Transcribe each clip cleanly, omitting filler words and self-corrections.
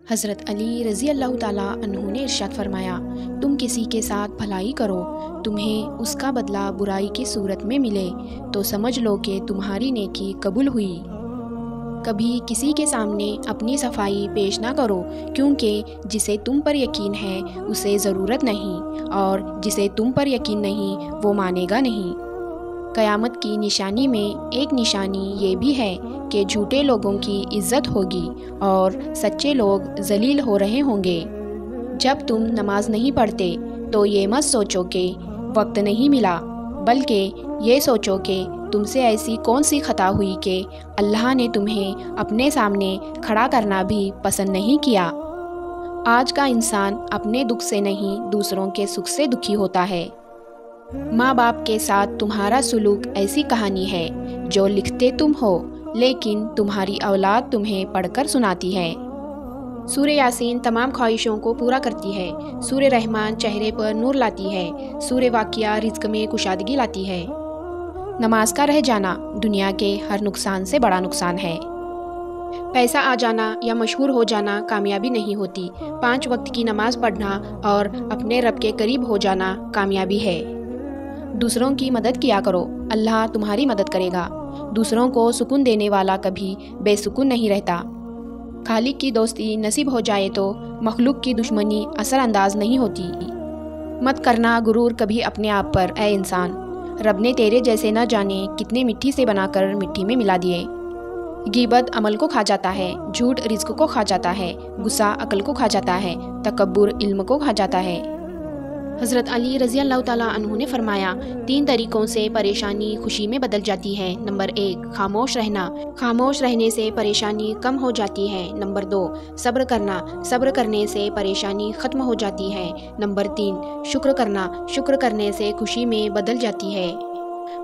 حضرت علی رضی اللہ تعالیٰ عنہ نے ارشاد فرمایا، تم کسی کے ساتھ بھلائی کرو، تمہیں اس کا بدلہ برائی کی صورت میں ملے تو سمجھ لو کہ تمہاری نیکی قبول ہوئی۔ کبھی کسی کے سامنے اپنی صفائی پیش نہ کرو، کیونکہ جسے تم پر یقین ہے اسے ضرورت نہیں، اور جسے تم پر یقین نہیں وہ مانے گا نہیں۔ قیامت کی نشانی میں ایک نشانی یہ بھی ہے کہ جھوٹے لوگوں کی عزت ہوگی اور سچے لوگ ذلیل ہو رہے ہوں گے۔ جب تم نماز نہیں پڑھتے تو یہ مت سوچو کہ وقت نہیں ملا، بلکہ یہ سوچو کہ تم سے ایسی کون سی خطا ہوئی کہ اللہ نے تمہیں اپنے سامنے کھڑا کرنا بھی پسند نہیں کیا۔ آج کا انسان اپنے دکھ سے نہیں دوسروں کے سکھ سے دکھی ہوتا ہے۔ ماں باپ کے ساتھ تمہارا سلوک ایسی کہانی ہے جو لکھتے تم ہو لیکن تمہاری اولاد تمہیں پڑھ کر سناتی ہے۔ سورہ یاسین تمام خواہشوں کو پورا کرتی ہے، سورہ رحمان چہرے پر نور لاتی ہے، سورہ واقعہ رزق میں کشادگی لاتی ہے۔ نماز کا رہ جانا دنیا کے ہر نقصان سے بڑا نقصان ہے۔ پیسہ آ جانا یا مشہور ہو جانا کامیابی نہیں ہوتی، 5 وقت کی نماز پڑھنا اور اپنے رب کے قریب ہو جانا کامیابی ہے۔ دوسروں کی مدد کیا کرو، اللہ تمہاری مدد کرے گا۔ دوسروں کو سکون دینے والا کبھی بے سکون نہیں رہتا۔ خالق کی دوستی نصیب ہو جائے تو مخلوق کی دشمنی اثر انداز نہیں ہوتی۔ مت کرنا غرور کبھی اپنے آپ پر اے انسان، رب نے تیرے جیسے نہ جانے کتنے مٹی سے بنا کر مٹی میں ملا دیے۔ غیبت عمل کو کھا جاتا ہے، جھوٹ رزق کو کھا جاتا ہے، غصہ عقل کو کھا جاتا ہے، تکبر علم کو کھا جاتا ہے۔ حضرت علی رضی اللہ تعالیٰ عنہ نے فرمایا، 3 طریقوں سے پریشانی خوشی میں بدل جاتی ہے۔ نمبر 1 خاموش رہنا، خاموش رہنے سے پریشانی کم ہو جاتی ہے۔ نمبر 2 صبر کرنا، صبر کرنے سے پریشانی ختم ہو جاتی ہے۔ نمبر 3 شکر کرنا، شکر کرنے سے خوشی میں بدل جاتی ہے۔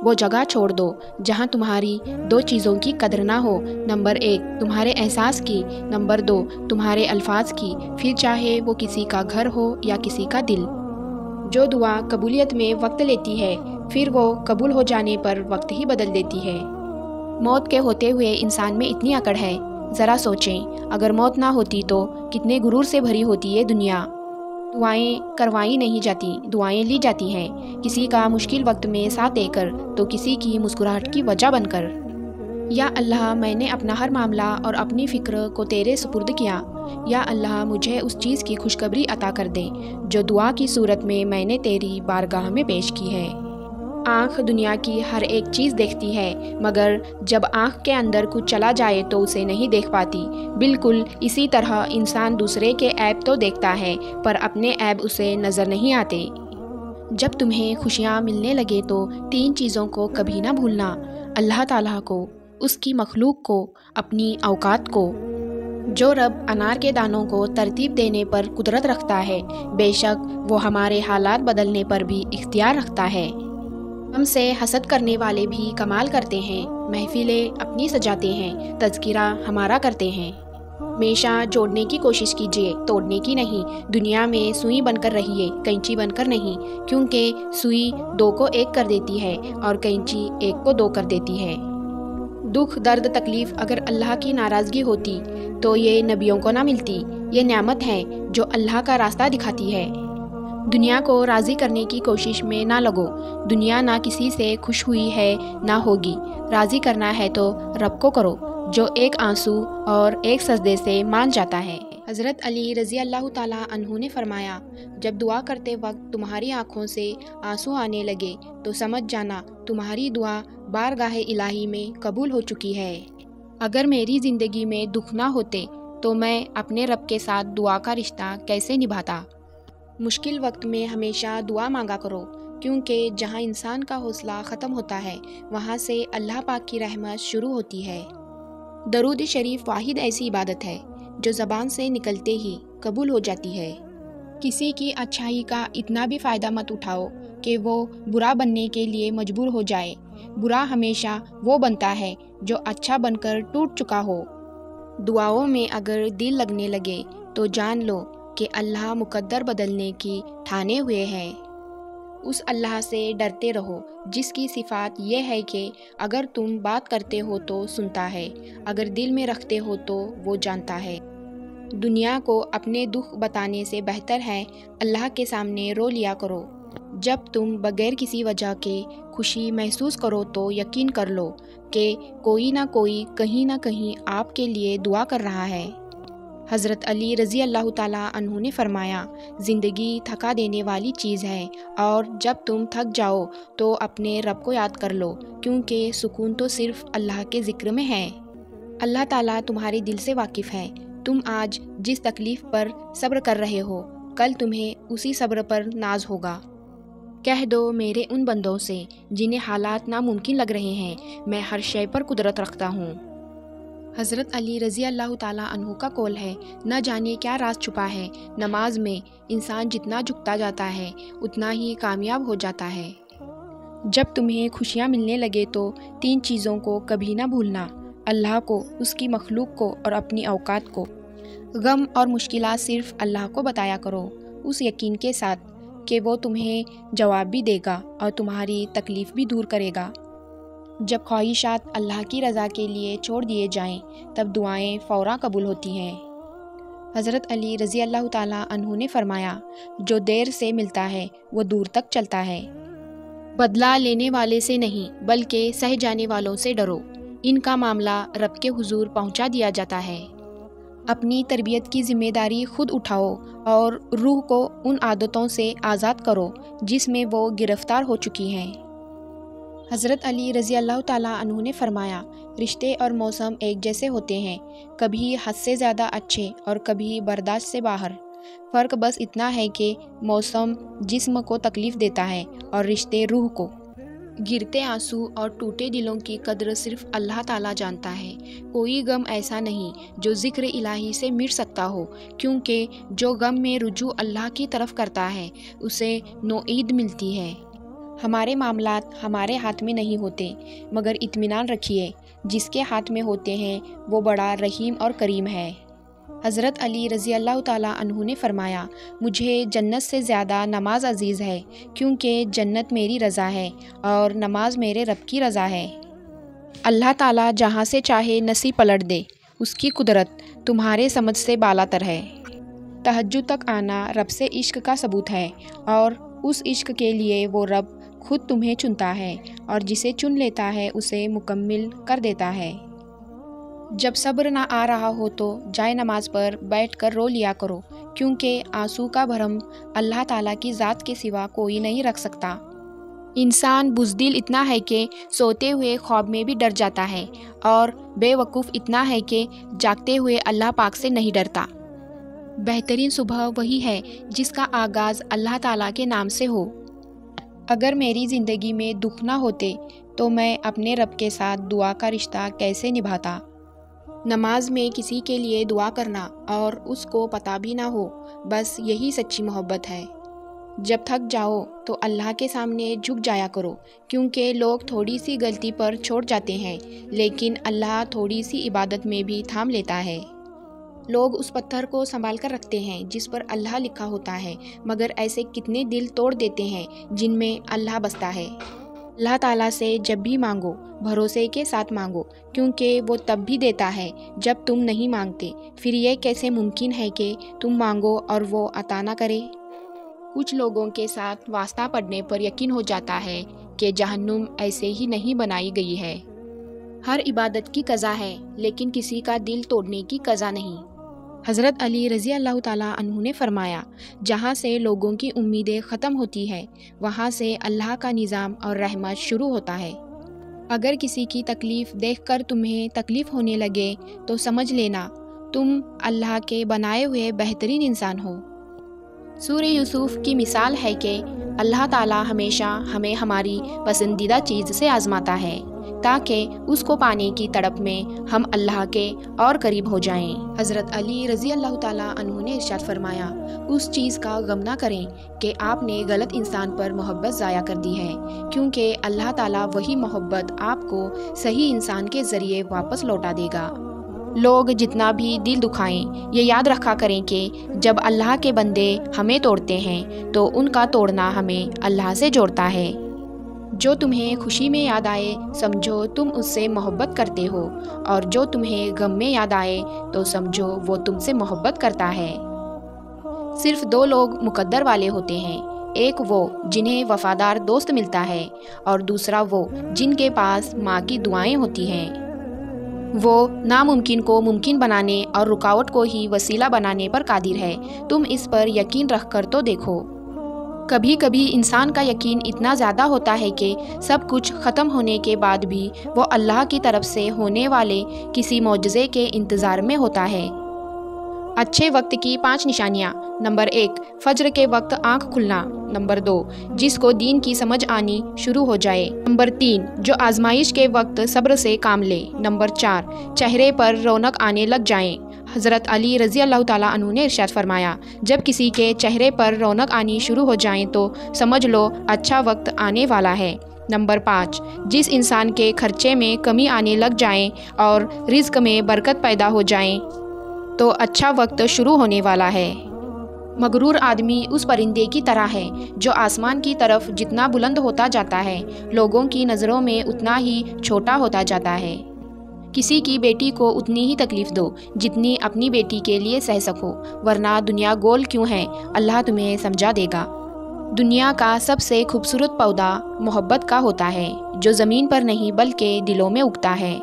وہ جگہ چھوڑ دو جہاں تمہاری 2 چیزوں کی قدر نہ ہو، نمبر 1 تمہارے احساس کی، نمبر 2 تمہارے الفاظ کی، پھر چاہے وہ کسی کا گھر ہو یا کسی کا دل۔ جو دعا قبولیت میں وقت لیتی ہے پھر وہ قبول ہو جانے پر وقت ہی بدل دیتی ہے۔ موت کے ہوتے ہوئے انسان میں اتنی اکڑ ہے، ذرا سوچیں اگر موت نہ ہوتی تو کتنے غرور سے بھری ہوتی یہ دنیا۔ دعائیں کروائی نہیں جاتی، دعائیں لی جاتی ہیں، کسی کا مشکل وقت میں ساتھ دے کر تو کسی کی مسکراہٹ کی وجہ بن کر۔ یا اللہ میں نے اپنا ہر معاملہ اور اپنی فکر کو تیرے سپرد کیا، یا اللہ مجھے اس چیز کی خوشخبری عطا کر دے جو دعا کی صورت میں نے تیری بارگاہ میں پیش کی ہے۔ آنکھ دنیا کی ہر ایک چیز دیکھتی ہے، مگر جب آنکھ کے اندر کچھ چلا جائے تو اسے نہیں دیکھ پاتی۔ بالکل اسی طرح انسان دوسرے کے عیب تو دیکھتا ہے پر اپنے عیب اسے نظر نہیں آتے۔ جب تمہیں خوشیاں ملنے لگے تو 3 چیزوں کو کبھی نہ بھولنا، اللہ تعالیٰ کو، اس کی مخلوق کو، اپنی اوقات کو۔ جو رب انار کے دانوں کو ترتیب دینے پر قدرت رکھتا ہے، بے شک وہ ہمارے حالات بدلنے پر بھی اختیار رکھتا ہے۔ ہم سے حسد کرنے والے بھی کمال کرتے ہیں، محفلیں اپنی سجاتے ہیں، تذکرہ ہمارا کرتے ہیں۔ ہمیشہ جوڑنے کی کوشش کیجیے، توڑنے کی نہیں۔ دنیا میں سوئی بن کر رہیے، کینچی بن کر نہیں، کیونکہ سوئی 2 کو 1 کر دیتی ہے اور کینچی 1 کو 2 کر دیتی ہے۔ دکھ درد تکلیف اگر اللہ کی ناراضگی ہوتی تو یہ نبیوں کو نہ ملتی۔ یہ نعمت ہے جو اللہ کا راستہ دکھاتی ہے۔ دنیا کو راضی کرنے کی کوشش میں نہ لگو، دنیا نہ کسی سے خوش ہوئی ہے نہ ہوگی۔ راضی کرنا ہے تو رب کو کرو جو 1 آنسو اور 1 سجدے سے مان جاتا ہے۔ حضرت علی رضی اللہ تعالیٰ عنہ نے فرمایا، جب دعا کرتے وقت تمہاری آنکھوں سے آنسو آنے لگے تو سمجھ جانا تمہاری دعا بارگاہ الہی میں قبول ہو چکی ہے۔ اگر میری زندگی میں دکھ نہ ہوتے تو میں اپنے رب کے ساتھ دعا کا رشتہ کیسے نبھاتا؟ مشکل وقت میں ہمیشہ دعا مانگا کرو، کیونکہ جہاں انسان کا حوصلہ ختم ہوتا ہے وہاں سے اللہ پاک کی رحمت شروع ہوتی ہے۔ درود شریف واحد ایسی عبادت ہے جو زبان سے نکلتے ہی قبول ہو جاتی ہے۔ کسی کی اچھائی کا اتنا بھی فائدہ مت اٹھاؤ کہ وہ برا بننے کے لیے مجبور ہو جائے۔ برا ہمیشہ وہ بنتا ہے جو اچھا بن کر ٹوٹ چکا ہو۔ دعاؤں میں اگر دل لگنے لگے تو جان لو کہ اللہ مقدر بدلنے کی ٹھانے ہوئے ہے۔ اس اللہ سے ڈرتے رہو جس کی صفات یہ ہے کہ اگر تم بات کرتے ہو تو سنتا ہے، اگر دل میں رکھتے ہو تو وہ جانتا ہے۔ دنیا کو اپنے دکھ بتانے سے بہتر ہے اللہ کے سامنے رو لیا کرو۔ جب تم بغیر کسی وجہ کے خوشی محسوس کرو تو یقین کر لو کہ کوئی نہ کوئی کہیں نہ کہیں آپ کے لیے دعا کر رہا ہے۔ حضرت علی رضی اللہ تعالیٰ عنہ نے فرمایا، زندگی تھکا دینے والی چیز ہے، اور جب تم تھک جاؤ تو اپنے رب کو یاد کر لو، کیونکہ سکون تو صرف اللہ کے ذکر میں ہے۔ اللہ تعالیٰ تمہارے دل سے واقف ہے۔ تم آج جس تکلیف پر صبر کر رہے ہو، کل تمہیں اسی صبر پر ناز ہوگا۔ کہہ دو میرے ان بندوں سے جنہیں حالات ناممکن لگ رہے ہیں، میں ہر شے پر قدرت رکھتا ہوں۔ حضرت علی رضی اللہ تعالیٰ عنہ کا قول ہے، نہ جانے کیا راز چھپا ہے نماز میں، انسان جتنا جھکتا جاتا ہے اتنا ہی کامیاب ہو جاتا ہے۔ جب تمہیں خوشیاں ملنے لگے تو 3 چیزوں کو کبھی نہ بھولنا، اللہ کو، اس کی مخلوق کو اور اپنی اوقات کو۔ غم اور مشکلات صرف اللہ کو بتایا کرو، اس یقین کے ساتھ کہ وہ تمہیں جواب بھی دے گا اور تمہاری تکلیف بھی دور کرے گا۔ جب خواہشات اللہ کی رضا کے لیے چھوڑ دیے جائیں تب دعائیں فوراً قبول ہوتی ہیں۔ حضرت علی رضی اللہ تعالیٰ عنہ نے فرمایا، جو دیر سے ملتا ہے وہ دور تک چلتا ہے۔ بدلہ لینے والے سے نہیں بلکہ سہ جانے والوں سے ڈرو، ان کا معاملہ رب کے حضور پہنچا دیا جاتا ہے۔ اپنی تربیت کی ذمہ داری خود اٹھاؤ اور روح کو ان عادتوں سے آزاد کرو جس میں وہ گرفتار ہو چکی ہیں۔ حضرت علی رضی اللہ تعالیٰ عنہ نے فرمایا، رشتے اور موسم ایک جیسے ہوتے ہیں، کبھی حد سے زیادہ اچھے اور کبھی برداشت سے باہر۔ فرق بس اتنا ہے کہ موسم جسم کو تکلیف دیتا ہے اور رشتے روح کو۔ گرتے آنسو اور ٹوٹے دلوں کی قدر صرف اللہ تعالیٰ جانتا ہے۔ کوئی غم ایسا نہیں جو ذکر الہی سے مٹ سکتا ہو، کیونکہ جو غم میں رجوع اللہ کی طرف کرتا ہے اسے نوعید ملتی ہے۔ ہمارے معاملات ہمارے ہاتھ میں نہیں ہوتے، مگر اطمینان رکھیے، جس کے ہاتھ میں ہوتے ہیں وہ بڑا رحیم اور کریم ہے۔ حضرت علی رضی اللہ تعالیٰ عنہ نے فرمایا، مجھے جنت سے زیادہ نماز عزیز ہے، کیونکہ جنت میری رضا ہے اور نماز میرے رب کی رضا ہے۔ اللہ تعالیٰ جہاں سے چاہے نصیب پلٹ دے، اس کی قدرت تمہارے سمجھ سے بالا تر ہے۔ تہجد تک آنا رب سے عشق کا ثبوت ہے، اور اس عشق کے لیے وہ رب خود تمہیں چنتا ہے اور جسے چن لیتا ہے اسے مکمل کر دیتا ہے۔ جب صبر نہ آ رہا ہو تو جائے نماز پر بیٹھ کر رو لیا کرو، کیونکہ آنسو کا بھرم اللہ تعالیٰ کی ذات کے سوا کوئی نہیں رکھ سکتا۔ انسان بزدل اتنا ہے کہ سوتے ہوئے خواب میں بھی ڈر جاتا ہے، اور بے وقوف اتنا ہے کہ جاگتے ہوئے اللہ پاک سے نہیں ڈرتا۔ بہترین صبح وہی ہے جس کا آغاز اللہ تعالیٰ کے نام سے ہو۔ اگر میری زندگی میں دکھ نہ ہوتے تو میں اپنے رب کے ساتھ دعا کا رشتہ کیسے نبھاتا؟ نماز میں کسی کے لیے دعا کرنا اور اس کو پتہ بھی نہ ہو، بس یہی سچی محبت ہے۔ جب تھک جاؤ تو اللہ کے سامنے جھک جایا کرو، کیونکہ لوگ تھوڑی سی غلطی پر چھوڑ جاتے ہیں، لیکن اللہ تھوڑی سی عبادت میں بھی تھام لیتا ہے۔ لوگ اس پتھر کو سنبھال کر رکھتے ہیں جس پر اللہ لکھا ہوتا ہے، مگر ایسے کتنے دل توڑ دیتے ہیں جن میں اللہ بستا ہے۔ اللہ تعالیٰ سے جب بھی مانگو بھروسے کے ساتھ مانگو، کیونکہ وہ تب بھی دیتا ہے جب تم نہیں مانگتے۔ پھر یہ کیسے ممکن ہے کہ تم مانگو اور وہ عطا نہ کرے؟ کچھ لوگوں کے ساتھ واسطہ پڑنے پر یقین ہو جاتا ہے کہ جہنم ایسے ہی نہیں بنائی گئی ہے۔ ہر عبادت کی قضا ہے، لیکن کسی کا دل توڑنے کی قضا نہیں۔ حضرت علی رضی اللہ تعالیٰ عنہ نے فرمایا، جہاں سے لوگوں کی امیدیں ختم ہوتی ہے وہاں سے اللہ کا نظام اور رحمت شروع ہوتا ہے۔ اگر کسی کی تکلیف دیکھ کر تمہیں تکلیف ہونے لگے تو سمجھ لینا تم اللہ کے بنائے ہوئے بہترین انسان ہو۔ سورہ یوسف کی مثال ہے کہ اللہ تعالیٰ ہمیشہ ہمیں ہماری پسندیدہ چیز سے آزماتا ہے تاکہ اس کو پانے کی تڑپ میں ہم اللہ کے اور قریب ہو جائیں۔ حضرت علی رضی اللہ تعالیٰ عنہ نے ارشاد فرمایا، اس چیز کا غم نہ کریں کہ آپ نے غلط انسان پر محبت ضائع کر دی ہے، کیونکہ اللہ تعالیٰ وہی محبت آپ کو صحیح انسان کے ذریعے واپس لوٹا دے گا۔ لوگ جتنا بھی دل دکھائیں، یہ یاد رکھا کریں کہ جب اللہ کے بندے ہمیں توڑتے ہیں تو ان کا توڑنا ہمیں اللہ سے جوڑتا ہے۔ جو تمہیں خوشی میں یاد آئے سمجھو تم اس سے محبت کرتے ہو، اور جو تمہیں غم میں یاد آئے تو سمجھو وہ تم سے محبت کرتا ہے۔ صرف دو لوگ مقدر والے ہوتے ہیں، ایک وہ جنہیں وفادار دوست ملتا ہے، اور دوسرا وہ جن کے پاس ماں کی دعائیں ہوتی ہیں۔ وہ ناممکن کو ممکن بنانے اور رکاوٹ کو ہی وسیلہ بنانے پر قادر ہے۔ تم اس پر یقین رکھ کر تو دیکھو۔ کبھی کبھی انسان کا یقین اتنا زیادہ ہوتا ہے کہ سب کچھ ختم ہونے کے بعد بھی وہ اللہ کی طرف سے ہونے والے کسی معجزے کے انتظار میں ہوتا ہے۔ اچھے وقت کی 5 نشانیاں۔ نمبر 1، فجر کے وقت آنکھ کھلنا۔ نمبر 2، جس کو دین کی سمجھ آنی شروع ہو جائے۔ نمبر 3، جو آزمائش کے وقت صبر سے کام لے۔ نمبر 4، چہرے پر رونق آنے لگ جائیں۔ حضرت علی رضی اللہ تعالیٰ عنہ نے ارشاد فرمایا، جب کسی کے چہرے پر رونق آنی شروع ہو جائیں تو سمجھ لو اچھا وقت آنے والا ہے۔ نمبر 5، جس انسان کے خرچے میں کمی آنے لگ جائیں اور رزق میں برکت پیدا ہو جائیں تو اچھا وقت شروع ہونے والا ہے۔ مغرور آدمی اس پرندے کی طرح ہے جو آسمان کی طرف جتنا بلند ہوتا جاتا ہے لوگوں کی نظروں میں اتنا ہی چھوٹا ہوتا جاتا ہے۔ کسی کی بیٹی کو اتنی ہی تکلیف دو جتنی اپنی بیٹی کے لیے سہ سکو، ورنہ دنیا گول کیوں ہے، اللہ تمہیں سمجھا دے گا۔ دنیا کا سب سے خوبصورت پودا محبت کا ہوتا ہے، جو زمین پر نہیں بلکہ دلوں میں اگتا ہے۔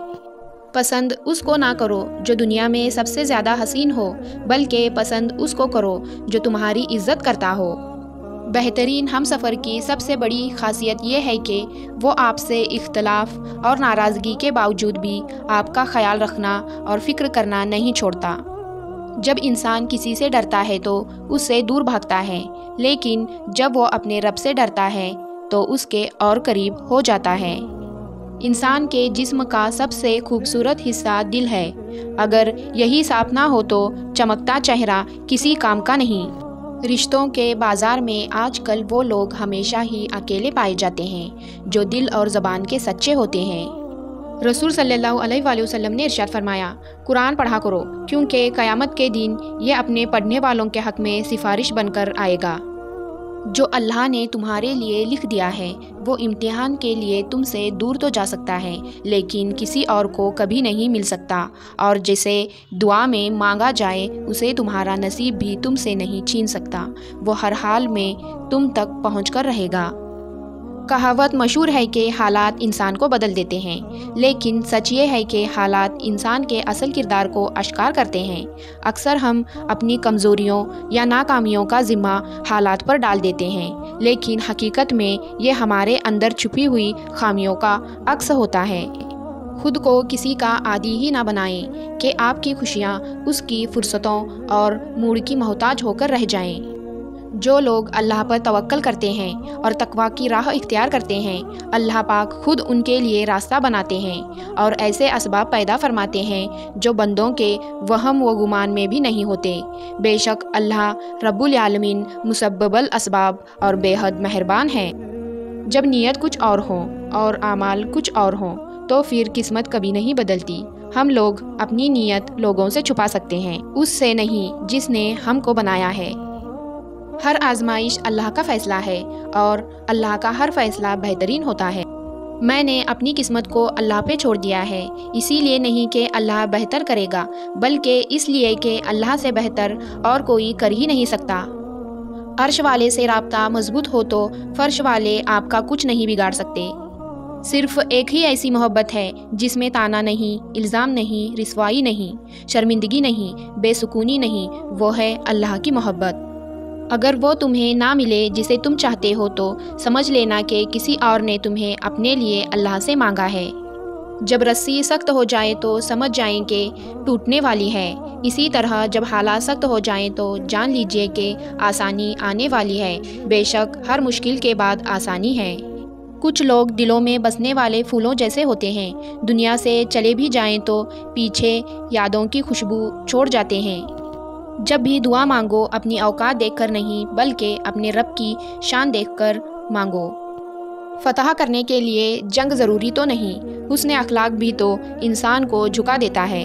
پسند اس کو نہ کرو جو دنیا میں سب سے زیادہ حسین ہو، بلکہ پسند اس کو کرو جو تمہاری عزت کرتا ہو۔ بہترین ہم سفر کی سب سے بڑی خاصیت یہ ہے کہ وہ آپ سے اختلاف اور ناراضگی کے باوجود بھی آپ کا خیال رکھنا اور فکر کرنا نہیں چھوڑتا۔ جب انسان کسی سے ڈرتا ہے تو اس سے دور بھاگتا ہے، لیکن جب وہ اپنے رب سے ڈرتا ہے تو اس کے اور قریب ہو جاتا ہے۔ انسان کے جسم کا سب سے خوبصورت حصہ دل ہے، اگر یہی صاف نہ ہو تو چمکتا چہرہ کسی کام کا نہیں۔ رشتوں کے بازار میں آج کل وہ لوگ ہمیشہ ہی اکیلے پائے جاتے ہیں جو دل اور زبان کے سچے ہوتے ہیں۔ رسول صلی اللہ علیہ وآلہ وسلم نے ارشاد فرمایا، قرآن پڑھا کرو کیونکہ قیامت کے دن یہ اپنے پڑھنے والوں کے حق میں سفارش بن کر آئے گا۔ جو اللہ نے تمہارے لیے لکھ دیا ہے وہ امتحان کے لیے تم سے دور تو جا سکتا ہے لیکن کسی اور کو کبھی نہیں مل سکتا، اور جسے دعا میں مانگا جائے اسے تمہارا نصیب بھی تم سے نہیں چھین سکتا، وہ ہر حال میں تم تک پہنچ کر رہے گا۔ کہاوت مشہور ہے کہ حالات انسان کو بدل دیتے ہیں، لیکن سچ یہ ہے کہ حالات انسان کے اصل کردار کو اشکار کرتے ہیں۔ اکثر ہم اپنی کمزوریوں یا ناکامیوں کا ذمہ حالات پر ڈال دیتے ہیں، لیکن حقیقت میں یہ ہمارے اندر چھپی ہوئی خامیوں کا عکس ہوتا ہے۔ خود کو کسی کا عادی ہی نہ بنائیں کہ آپ کی خوشیاں اس کی فرصتوں اور موڈ کی محتاج ہو کر رہ جائیں۔ جو لوگ اللہ پر توکل کرتے ہیں اور تقویٰ کی راہ اختیار کرتے ہیں، اللہ پاک خود ان کے لیے راستہ بناتے ہیں اور ایسے اسباب پیدا فرماتے ہیں جو بندوں کے وہم و گمان میں بھی نہیں ہوتے۔ بے شک اللہ رب العالمین مسبب الاسباب اور بے حد مہربان ہے۔ جب نیت کچھ اور ہو اور اعمال کچھ اور ہوں تو پھر قسمت کبھی نہیں بدلتی۔ ہم لوگ اپنی نیت لوگوں سے چھپا سکتے ہیں، اس سے نہیں جس نے ہم کو بنایا ہے۔ ہر آزمائش اللہ کا فیصلہ ہے اور اللہ کا ہر فیصلہ بہترین ہوتا ہے۔ میں نے اپنی قسمت کو اللہ پہ چھوڑ دیا ہے، اسی لیے نہیں کہ اللہ بہتر کرے گا، بلکہ اس لیے کہ اللہ سے بہتر اور کوئی کر ہی نہیں سکتا۔ عرش والے سے رابطہ مضبوط ہو تو فرش والے آپ کا کچھ نہیں بگاڑ سکتے۔ صرف ایک ہی ایسی محبت ہے جس میں تانا نہیں، الزام نہیں، رسوائی نہیں، شرمندگی نہیں، بے سکونی نہیں، وہ ہے اللہ کی محبت۔ اگر وہ تمہیں نہ ملے جسے تم چاہتے ہو تو سمجھ لینا کہ کسی اور نے تمہیں اپنے لیے اللہ سے مانگا ہے۔ جب رسی سخت ہو جائے تو سمجھ جائیں کہ ٹوٹنے والی ہے، اسی طرح جب حالات سخت ہو جائیں تو جان لیجئے کہ آسانی آنے والی ہے۔ بے شک ہر مشکل کے بعد آسانی ہے۔ کچھ لوگ دلوں میں بسنے والے پھولوں جیسے ہوتے ہیں، دنیا سے چلے بھی جائیں تو پیچھے یادوں کی خوشبو چھوڑ جاتے ہیں۔ جب بھی دعا مانگو اپنی اوقات دیکھ کر نہیں بلکہ اپنے رب کی شان دیکھ کر مانگو۔ فتح کرنے کے لیے جنگ ضروری تو نہیں، حسن اخلاق بھی تو انسان کو جھکا دیتا ہے۔